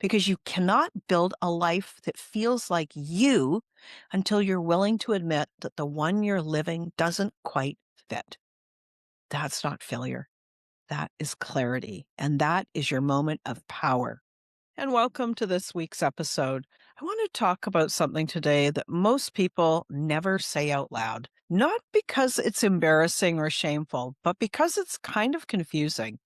because you cannot build a life that feels like you until you're willing to admit that the one you're living doesn't quite fit. That's not failure. That is clarity. And that is your moment of power. And welcome to this week's episode. I want to talk about something today that most people never say out loud, not because it's embarrassing or shameful, but because it's kind of confusing.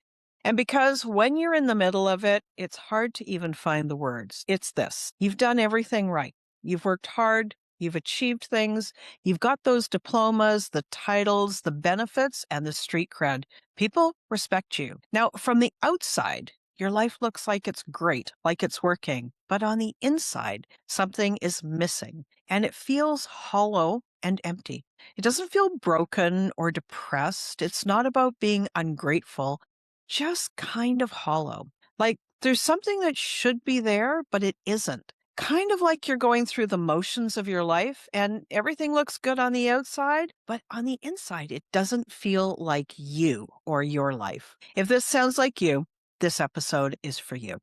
And because when you're in the middle of it, it's hard to even find the words. It's this: you've done everything right. You've worked hard. You've achieved things. You've got those diplomas, the titles, the benefits, and the street cred. People respect you. Now, from the outside, your life looks like it's great, like it's working. But on the inside, something is missing, and it feels hollow and empty. It doesn't feel broken or depressed. It's not about being ungrateful, just kind of hollow. Like there's something that should be there, but it isn't. Kind of like you're going through the motions of your life and everything looks good on the outside, but on the inside, it doesn't feel like you or your life. If this sounds like you, this episode is for you.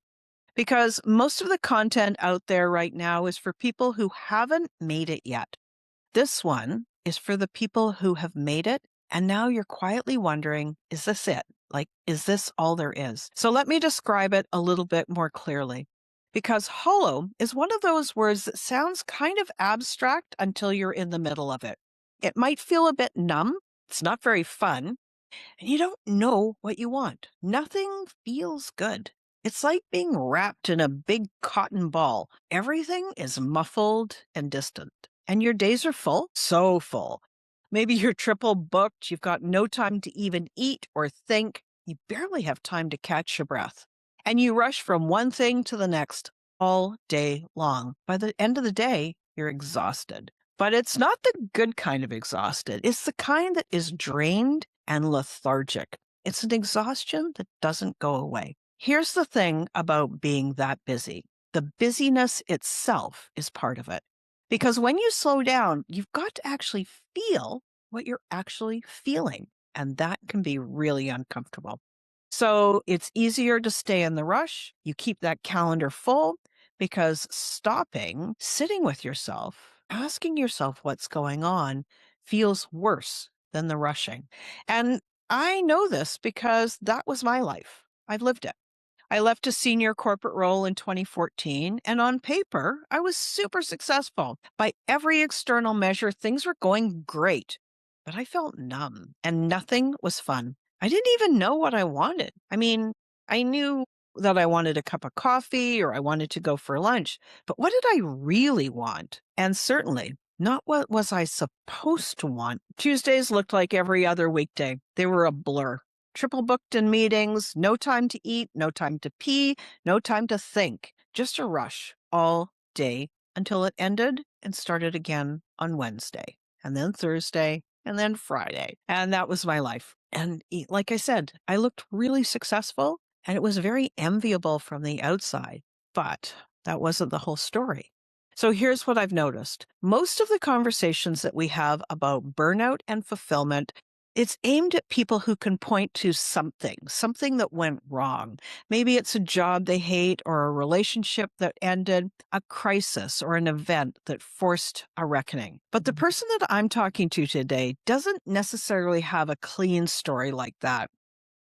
Because most of the content out there right now is for people who haven't made it yet. This one is for the people who have made it, and now you're quietly wondering, is this it? Like, is this all there is? So let me describe it a little bit more clearly. Because hollow is one of those words that sounds kind of abstract until you're in the middle of it. It might feel a bit numb. It's not very fun, and you don't know what you want. Nothing feels good. It's like being wrapped in a big cotton ball. Everything is muffled and distant. And your days are full, so full. Maybe you're triple booked. You've got no time to even eat or think. You barely have time to catch your breath. And you rush from one thing to the next all day long. By the end of the day, you're exhausted. But it's not the good kind of exhausted. It's the kind that is drained and lethargic. It's an exhaustion that doesn't go away. Here's the thing about being that busy. The busyness itself is part of it. Because when you slow down, you've got to actually feel what you're actually feeling. And that can be really uncomfortable. So it's easier to stay in the rush. You keep that calendar full because stopping, sitting with yourself, asking yourself what's going on feels worse than the rushing. And I know this because that was my life. I've lived it. I left a senior corporate role in 2014, and on paper, I was super successful. By every external measure, things were going great, but I felt numb and nothing was fun. I didn't even know what I wanted. I mean, I knew that I wanted a cup of coffee or I wanted to go for lunch, but what did I really want? And certainly not what was I supposed to want. Tuesdays looked like every other weekday. They were a blur. Triple booked in meetings, no time to eat, no time to pee, no time to think. Just a rush all day until it ended and started again on Wednesday, and then Thursday, and then Friday. And that was my life. And like I said, I looked really successful and it was very enviable from the outside, but that wasn't the whole story. So here's what I've noticed. Most of the conversations that we have about burnout and fulfillment, it's aimed at people who can point to something that went wrong. Maybe it's a job they hate or a relationship that ended, a crisis or an event that forced a reckoning. But the person that I'm talking to today doesn't necessarily have a clean story like that.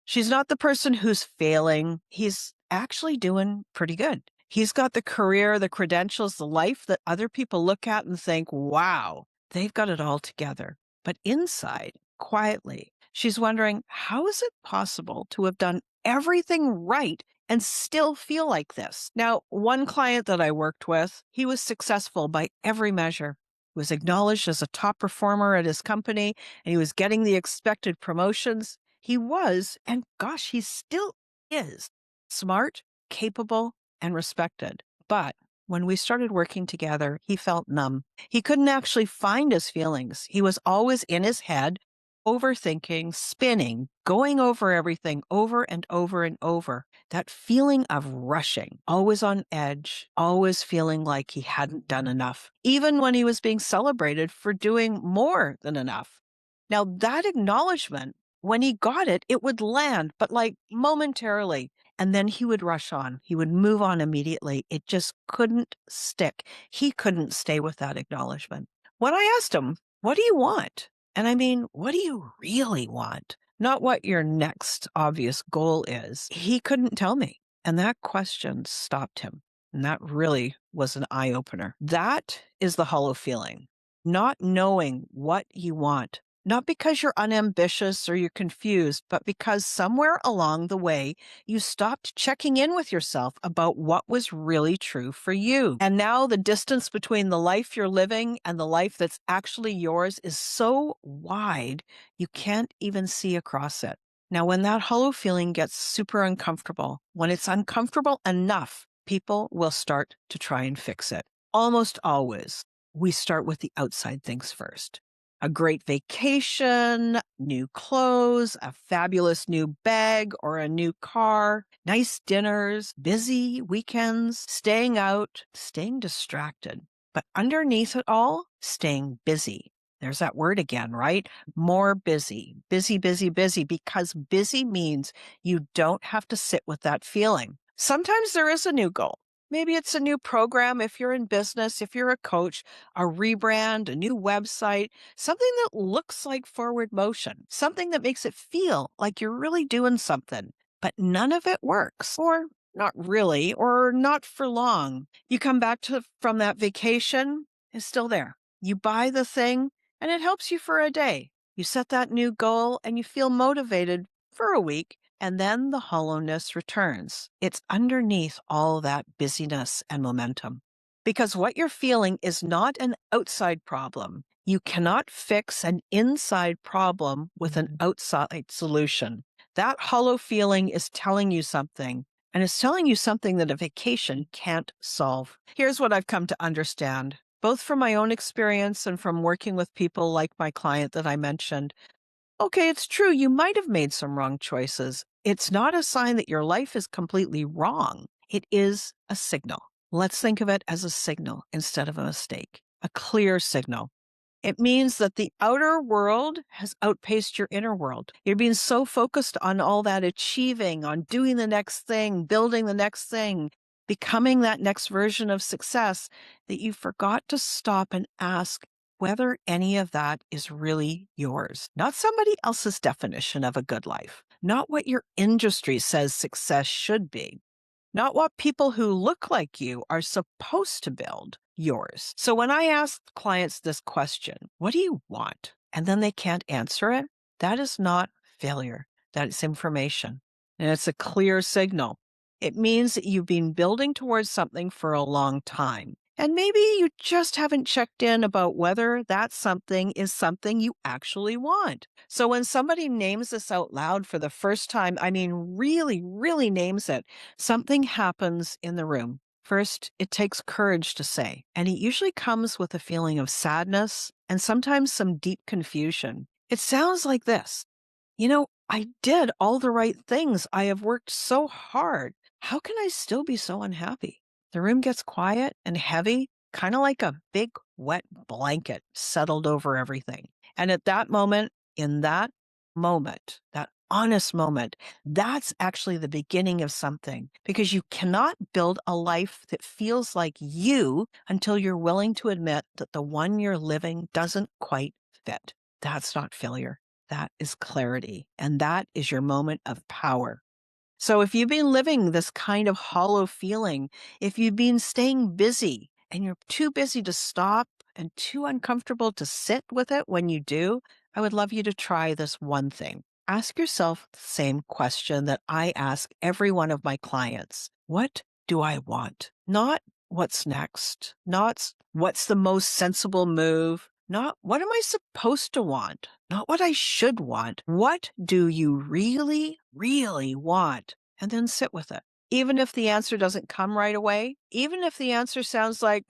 She's not the person who's failing. He's actually doing pretty good. He's got the career, the credentials, the life that other people look at and think, wow, they've got it all together. But inside, quietly, she's wondering, how is it possible to have done everything right and still feel like this? Now, one client that I worked with, he was successful by every measure. He was acknowledged as a top performer at his company, and he was getting the expected promotions. He was, and gosh, he still is, smart, capable, and respected. But when we started working together, he felt numb. He couldn't actually find his feelings. He was always in his head, overthinking, spinning, going over everything over and over and over. That feeling of rushing, always on edge, always feeling like he hadn't done enough, even when he was being celebrated for doing more than enough. Now, that acknowledgement, when he got it, it would land, but like momentarily. And then he would rush on. He would move on immediately. It just couldn't stick. He couldn't stay with that acknowledgement. When I asked him, what do you want? And I mean, what do you really want? Not what your next obvious goal is. He couldn't tell me. And that question stopped him. And that really was an eye opener. That is the hollow feeling, not knowing what you want. Not because you're unambitious or you're confused, but because somewhere along the way, you stopped checking in with yourself about what was really true for you. And now the distance between the life you're living and the life that's actually yours is so wide, you can't even see across it. Now, when that hollow feeling gets super uncomfortable, when it's uncomfortable enough, people will start to try and fix it. Almost always, we start with the outside things first. A great vacation, new clothes, a fabulous new bag or a new car, nice dinners, busy weekends, staying out, staying distracted. But underneath it all, staying busy. There's that word again, right? More busy, busy, busy, busy, because busy means you don't have to sit with that feeling. Sometimes there is a new goal. Maybe it's a new program if you're in business, if you're a coach, a rebrand, a new website, something that looks like forward motion, something that makes it feel like you're really doing something, but none of it works, or not really, or not for long. You come back from that vacation, it's still there. You buy the thing and it helps you for a day. You set that new goal and you feel motivated for a week. And then the hollowness returns. It's underneath all that busyness and momentum. Because what you're feeling is not an outside problem. You cannot fix an inside problem with an outside solution. That hollow feeling is telling you something, and it's telling you something that a vacation can't solve. Here's what I've come to understand, both from my own experience and from working with people like my client that I mentioned. Okay, it's true. You might have made some wrong choices. It's not a sign that your life is completely wrong. It is a signal. Let's think of it as a signal instead of a mistake, a clear signal. It means that the outer world has outpaced your inner world. You're being so focused on all that achieving, on doing the next thing, building the next thing, becoming that next version of success, that you forgot to stop and ask whether any of that is really yours. Not somebody else's definition of a good life, not what your industry says success should be, not what people who look like you are supposed to build, yours. So when I ask clients this question, what do you want? And then they can't answer it, that is not failure. That is information. And it's a clear signal. It means that you've been building towards something for a long time. And maybe you just haven't checked in about whether that something is something you actually want. So when somebody names this out loud for the first time, I mean, really, really names it, something happens in the room. First, it takes courage to say, and it usually comes with a feeling of sadness and sometimes some deep confusion. It sounds like this. I did all the right things. I have worked so hard. How can I still be so unhappy? The room gets quiet and heavy, kind of like a big wet blanket settled over everything. And at that moment, in that moment, that honest moment, that's actually the beginning of something, because you cannot build a life that feels like you until you're willing to admit that the one you're living doesn't quite fit. That's not failure. That is clarity. And that is your moment of power. So if you've been living this kind of hollow feeling, if you've been staying busy and you're too busy to stop and too uncomfortable to sit with it when you do, I would love you to try this one thing. Ask yourself the same question that I ask every one of my clients. What do I want? Not what's next, not what's the most sensible move, not what am I supposed to want, not what I should want. What do you really, really want? And then sit with it. Even if the answer doesn't come right away, even if the answer sounds like,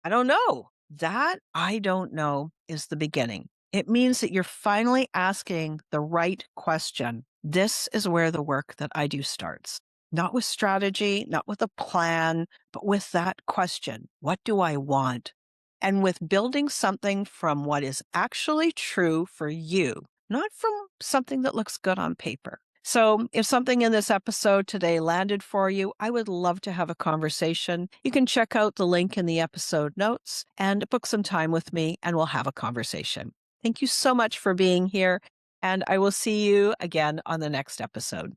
I don't know, that I don't know is the beginning. It means that you're finally asking the right question. This is where the work that I do starts. Not with strategy, not with a plan, but with that question. What do I want? And with building something from what is actually true for you, not from something that looks good on paper. So, if something in this episode today landed for you, I would love to have a conversation. You can check out the link in the episode notes and book some time with me, and we'll have a conversation. Thank you so much for being here, and I will see you again on the next episode.